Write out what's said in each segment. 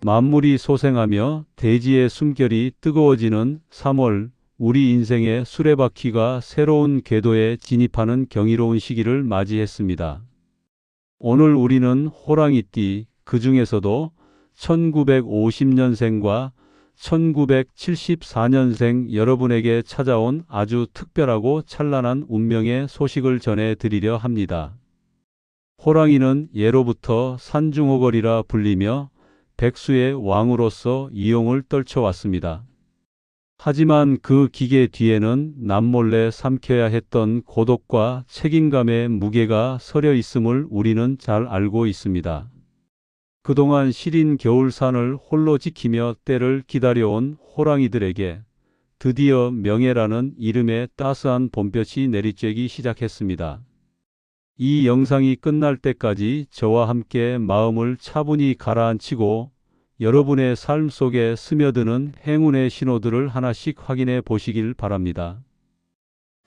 만물이 소생하며 대지의 숨결이 뜨거워지는 3월, 우리 인생의 수레바퀴가 새로운 궤도에 진입하는 경이로운 시기를 맞이했습니다. 오늘 우리는 호랑이띠, 그 중에서도 1950년생과 1974년생 여러분에게 찾아온 아주 특별하고 찬란한 운명의 소식을 전해드리려 합니다. 호랑이는 예로부터 산중호걸이라 불리며 백수의 왕으로서 이용을 떨쳐왔습니다. 하지만 그 기계 뒤에는 남몰래 삼켜야 했던 고독과 책임감의 무게가 서려 있음을 우리는 잘 알고 있습니다. 그동안 시린 겨울산을 홀로 지키며 때를 기다려온 호랑이들에게 드디어 명예라는 이름의 따스한 봄볕이 내리쬐기 시작했습니다. 이 영상이 끝날 때까지 저와 함께 마음을 차분히 가라앉히고 여러분의 삶 속에 스며드는 행운의 신호들을 하나씩 확인해 보시길 바랍니다.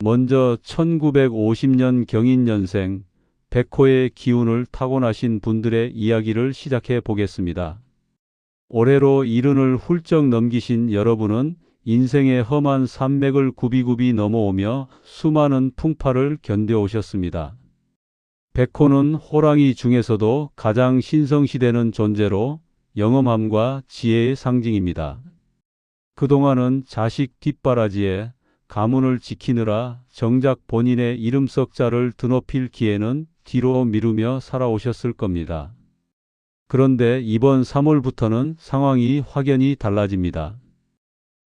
먼저 1950년 경인년생, 백호의 기운을 타고나신 분들의 이야기를 시작해 보겠습니다. 올해로 70을 훌쩍 넘기신 여러분은 인생의 험한 산맥을 굽이굽이 넘어오며 수많은 풍파를 견뎌오셨습니다. 백호는 호랑이 중에서도 가장 신성시되는 존재로 영험함과 지혜의 상징입니다. 그동안은 자식 뒷바라지에 가문을 지키느라 정작 본인의 이름 석자를 드높일 기회는 뒤로 미루며 살아오셨을 겁니다. 그런데 이번 3월부터는 상황이 확연히 달라집니다.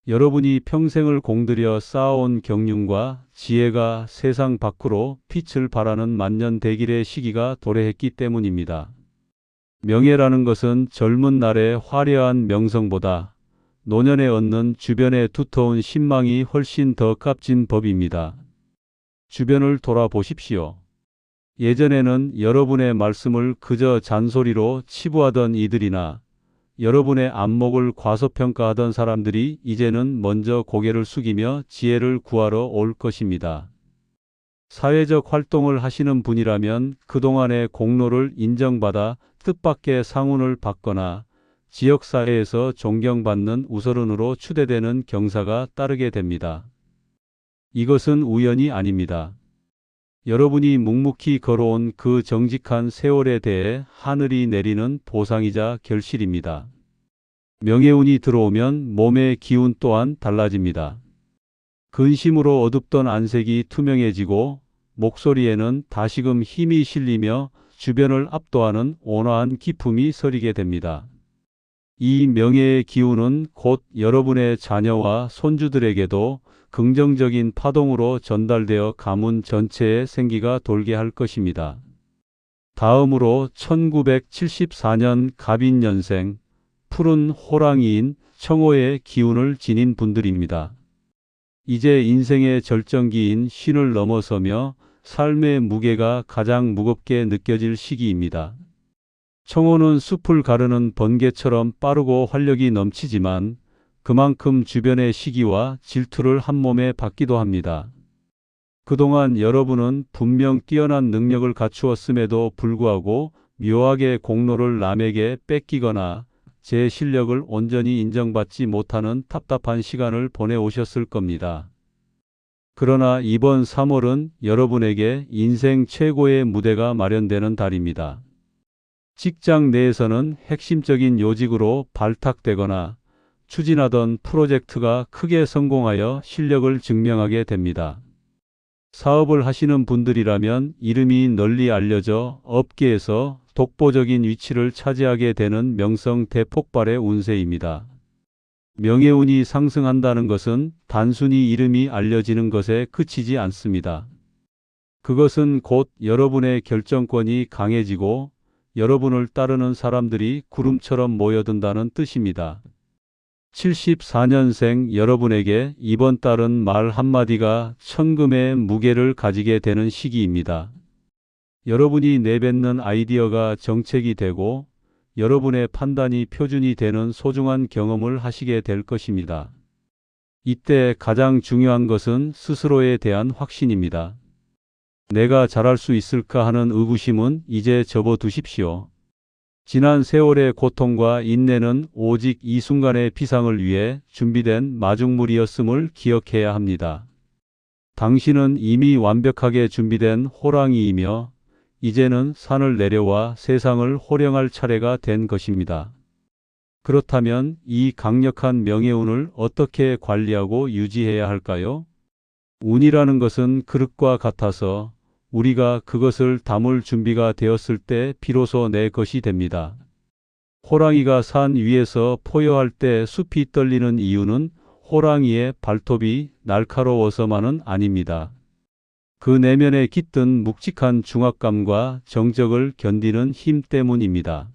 여러분이 평생을 공들여 쌓아온 경륜과 지혜가 세상 밖으로 빛을 발하는 만년대길의 시기가 도래했기 때문입니다. 명예라는 것은 젊은 날의 화려한 명성보다 노년에 얻는 주변의 두터운 신망이 훨씬 더 값진 법입니다. 주변을 돌아보십시오. 예전에는 여러분의 말씀을 그저 잔소리로 치부하던 이들이나 여러분의 안목을 과소평가하던 사람들이 이제는 먼저 고개를 숙이며 지혜를 구하러 올 것입니다. 사회적 활동을 하시는 분이라면 그동안의 공로를 인정받아 뜻밖의 상훈을 받거나 지역사회에서 존경받는 우선으로 추대되는 경사가 따르게 됩니다. 이것은 우연이 아닙니다. 여러분이 묵묵히 걸어온 그 정직한 세월에 대해 하늘이 내리는 보상이자 결실입니다. 명예운이 들어오면 몸의 기운 또한 달라집니다. 근심으로 어둡던 안색이 투명해지고 목소리에는 다시금 힘이 실리며 주변을 압도하는 온화한 기품이 서리게 됩니다. 이 명예의 기운은 곧 여러분의 자녀와 손주들에게도 긍정적인 파동으로 전달되어 가문 전체에 생기가 돌게 할 것입니다. 다음으로 1974년 갑인년생, 푸른 호랑이인 청호의 기운을 지닌 분들입니다. 이제 인생의 절정기인 쉰을 넘어서며 삶의 무게가 가장 무겁게 느껴질 시기입니다. 청호는 숲을 가르는 번개처럼 빠르고 활력이 넘치지만 그만큼 주변의 시기와 질투를 한몸에 받기도 합니다. 그동안 여러분은 분명 뛰어난 능력을 갖추었음에도 불구하고 묘하게 공로를 남에게 뺏기거나 제 실력을 온전히 인정받지 못하는 답답한 시간을 보내오셨을 겁니다. 그러나 이번 3월은 여러분에게 인생 최고의 무대가 마련되는 달입니다. 직장 내에서는 핵심적인 요직으로 발탁되거나 추진하던 프로젝트가 크게 성공하여 실력을 증명하게 됩니다. 사업을 하시는 분들이라면 이름이 널리 알려져 업계에서 독보적인 위치를 차지하게 되는 명성 대폭발의 운세입니다. 명예운이 상승한다는 것은 단순히 이름이 알려지는 것에 그치지 않습니다. 그것은 곧 여러분의 결정권이 강해지고 여러분을 따르는 사람들이 구름처럼 모여든다는 뜻입니다. 74년생 여러분에게 이번 달은 말 한마디가 천금의 무게를 가지게 되는 시기입니다. 여러분이 내뱉는 아이디어가 정책이 되고 여러분의 판단이 표준이 되는 소중한 경험을 하시게 될 것입니다. 이때 가장 중요한 것은 스스로에 대한 확신입니다. 내가 잘할 수 있을까 하는 의구심은 이제 접어두십시오. 지난 세월의 고통과 인내는 오직 이 순간의 비상을 위해 준비된 마중물이었음을 기억해야 합니다. 당신은 이미 완벽하게 준비된 호랑이이며 이제는 산을 내려와 세상을 호령할 차례가 된 것입니다. 그렇다면 이 강력한 명예운을 어떻게 관리하고 유지해야 할까요? 운이라는 것은 그릇과 같아서 우리가 그것을 담을 준비가 되었을 때 비로소 내 것이 됩니다. 호랑이가 산 위에서 포효할 때 숲이 떨리는 이유는 호랑이의 발톱이 날카로워서만은 아닙니다. 그 내면에 깃든 묵직한 중압감과 정적을 견디는 힘 때문입니다.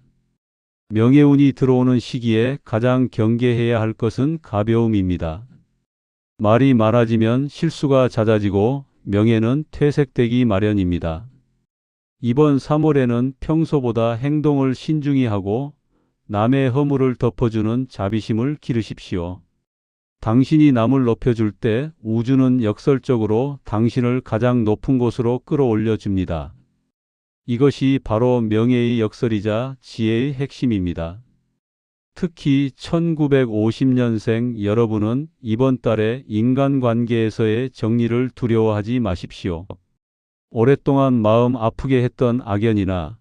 명예운이 들어오는 시기에 가장 경계해야 할 것은 가벼움입니다. 말이 많아지면 실수가 잦아지고 명예는 퇴색되기 마련입니다. 이번 3월에는 평소보다 행동을 신중히 하고 남의 허물을 덮어주는 자비심을 기르십시오. 당신이 남을 높여줄 때 우주는 역설적으로 당신을 가장 높은 곳으로 끌어올려 줍니다. 이것이 바로 명예의 역설이자 지혜의 핵심입니다. 특히 1950년생 여러분은 이번 달에 인간관계에서의 정리를 두려워하지 마십시오. 오랫동안 마음 아프게 했던 악연이나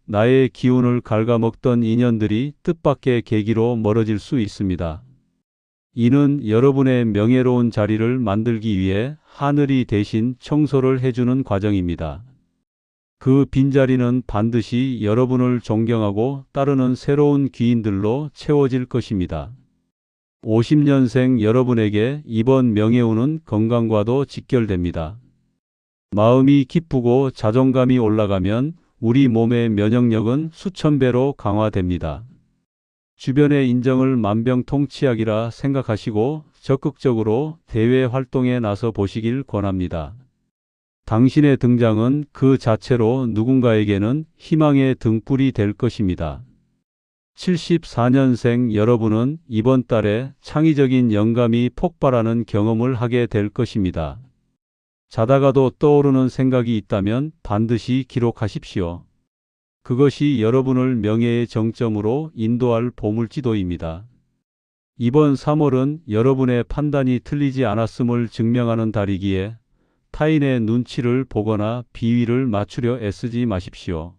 나의 기운을 갉아먹던 인연들이 뜻밖의 계기로 멀어질 수 있습니다. 이는 여러분의 명예로운 자리를 만들기 위해 하늘이 대신 청소를 해주는 과정입니다. 그 빈자리는 반드시 여러분을 존경하고 따르는 새로운 귀인들로 채워질 것입니다. 50년생 여러분에게 이번 명예운은 건강과도 직결됩니다. 마음이 기쁘고 자존감이 올라가면 우리 몸의 면역력은 수천 배로 강화됩니다. 주변의 인정을 만병통치약이라 생각하시고 적극적으로 대외 활동에 나서 보시길 권합니다. 당신의 등장은 그 자체로 누군가에게는 희망의 등불이 될 것입니다. 74년생 여러분은 이번 달에 창의적인 영감이 폭발하는 경험을 하게 될 것입니다. 자다가도 떠오르는 생각이 있다면 반드시 기록하십시오. 그것이 여러분을 명예의 정점으로 인도할 보물지도입니다. 이번 3월은 여러분의 판단이 틀리지 않았음을 증명하는 달이기에 타인의 눈치를 보거나 비위를 맞추려 애쓰지 마십시오.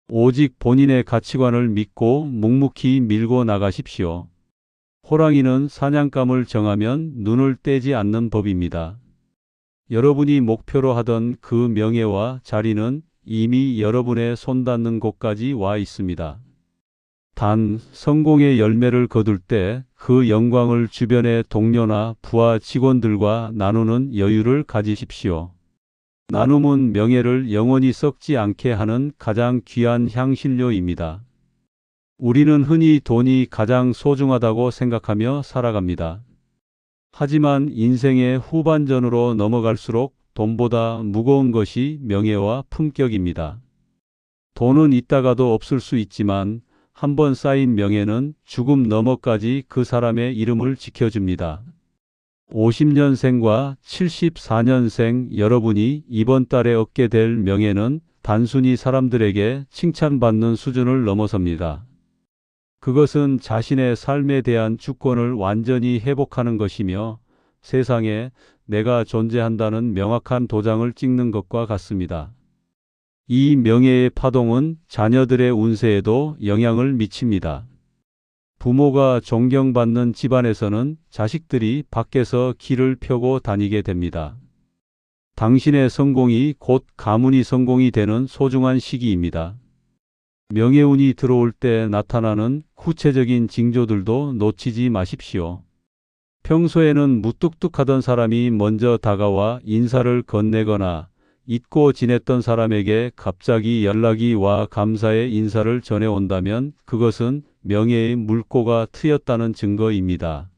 오직 본인의 가치관을 믿고 묵묵히 밀고 나가십시오. 호랑이는 사냥감을 정하면 눈을 떼지 않는 법입니다. 여러분이 목표로 하던 그 명예와 자리는 이미 여러분의 손 닿는 곳까지 와 있습니다. 단, 성공의 열매를 거둘 때 그 영광을 주변의 동료나 부하 직원들과 나누는 여유를 가지십시오. 나눔은 명예를 영원히 썩지 않게 하는 가장 귀한 향신료입니다. 우리는 흔히 돈이 가장 소중하다고 생각하며 살아갑니다. 하지만 인생의 후반전으로 넘어갈수록 돈보다 무거운 것이 명예와 품격입니다. 돈은 있다가도 없을 수 있지만 한번 쌓인 명예는 죽음 너머까지 그 사람의 이름을 지켜줍니다. 50년생과 74년생 여러분이 이번 달에 얻게 될 명예는 단순히 사람들에게 칭찬받는 수준을 넘어섭니다. 그것은 자신의 삶에 대한 주권을 완전히 회복하는 것이며 세상에 내가 존재한다는 명확한 도장을 찍는 것과 같습니다. 이 명예의 파동은 자녀들의 운세에도 영향을 미칩니다. 부모가 존경받는 집안에서는 자식들이 밖에서 길을 펴고 다니게 됩니다. 당신의 성공이 곧 가문이 성공이 되는 소중한 시기입니다. 명예운이 들어올 때 나타나는 구체적인 징조들도 놓치지 마십시오. 평소에는 무뚝뚝하던 사람이 먼저 다가와 인사를 건네거나 잊고 지냈던 사람에게 갑자기 연락이 와 감사의 인사를 전해온다면 그것은 명예의 물꼬가 트였다는 증거입니다.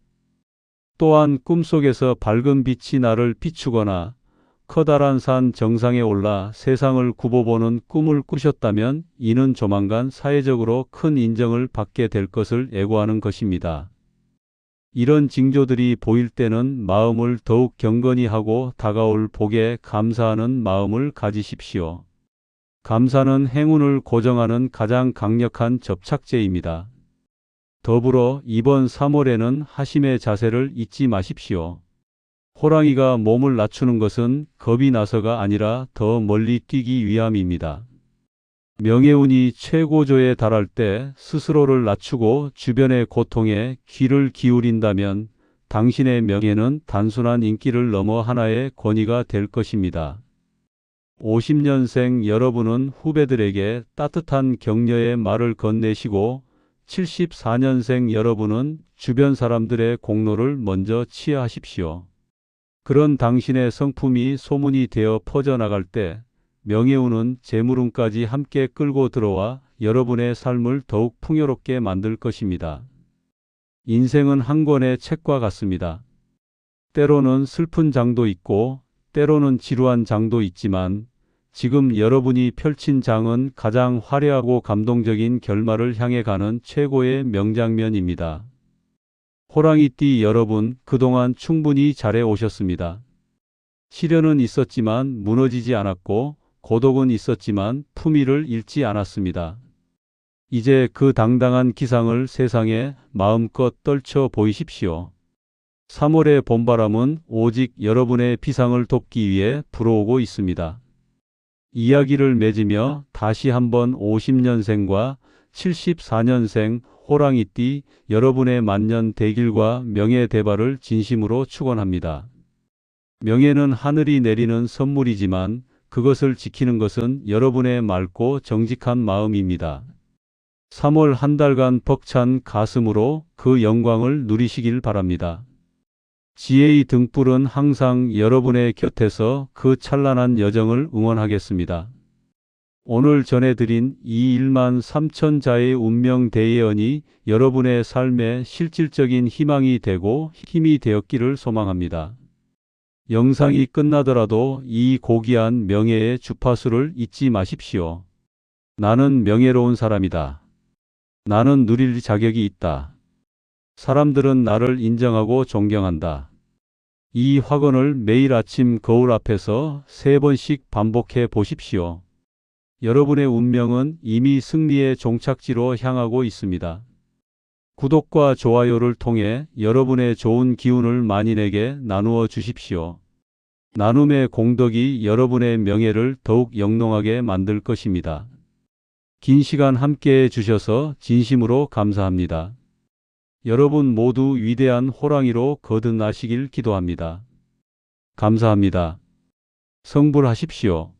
또한 꿈속에서 밝은 빛이 나를 비추거나 커다란 산 정상에 올라 세상을 굽어보는 꿈을 꾸셨다면 이는 조만간 사회적으로 큰 인정을 받게 될 것을 예고하는 것입니다. 이런 징조들이 보일 때는 마음을 더욱 경건히 하고 다가올 복에 감사하는 마음을 가지십시오. 감사는 행운을 고정하는 가장 강력한 접착제입니다. 더불어 이번 3월에는 하심의 자세를 잊지 마십시오. 호랑이가 몸을 낮추는 것은 겁이 나서가 아니라 더 멀리 뛰기 위함입니다. 명예운이 최고조에 달할 때 스스로를 낮추고 주변의 고통에 귀를 기울인다면 당신의 명예는 단순한 인기를 넘어 하나의 권위가 될 것입니다. 50년생 여러분은 후배들에게 따뜻한 격려의 말을 건네시고 74년생 여러분은 주변 사람들의 공로를 먼저 치하하십시오. 그런 당신의 성품이 소문이 되어 퍼져나갈 때 명예운은 재물운까지 함께 끌고 들어와 여러분의 삶을 더욱 풍요롭게 만들 것입니다. 인생은 한 권의 책과 같습니다. 때로는 슬픈 장도 있고 때로는 지루한 장도 있지만 지금 여러분이 펼친 장은 가장 화려하고 감동적인 결말을 향해 가는 최고의 명장면입니다. 호랑이띠 여러분, 그동안 충분히 잘해 오셨습니다. 시련은 있었지만 무너지지 않았고 고독은 있었지만 품위를 잃지 않았습니다. 이제 그 당당한 기상을 세상에 마음껏 떨쳐 보이십시오. 3월의 봄바람은 오직 여러분의 비상을 돕기 위해 불어오고 있습니다. 이야기를 맺으며 다시 한번 50년생과 74년생 호랑이띠 여러분의 만년 대길과 명예대발을 진심으로 축원합니다. 명예는 하늘이 내리는 선물이지만 그것을 지키는 것은 여러분의 맑고 정직한 마음입니다. 3월 한 달간 벅찬 가슴으로 그 영광을 누리시길 바랍니다. 지혜의 등불은 항상 여러분의 곁에서 그 찬란한 여정을 응원하겠습니다. 오늘 전해드린 이 1만 3천 자의 운명 대예언이 여러분의 삶에 실질적인 희망이 되고 힘이 되었기를 소망합니다. 영상이 끝나더라도 이 고귀한 명예의 주파수를 잊지 마십시오. 나는 명예로운 사람이다. 나는 누릴 자격이 있다. 사람들은 나를 인정하고 존경한다. 이 확언을 매일 아침 거울 앞에서 3번씩 반복해 보십시오. 여러분의 운명은 이미 승리의 종착지로 향하고 있습니다. 구독과 좋아요를 통해 여러분의 좋은 기운을 만인에게 나누어 주십시오. 나눔의 공덕이 여러분의 명예를 더욱 영롱하게 만들 것입니다. 긴 시간 함께해 주셔서 진심으로 감사합니다. 여러분 모두 위대한 호랑이로 거듭나시길 기도합니다. 감사합니다. 성불하십시오.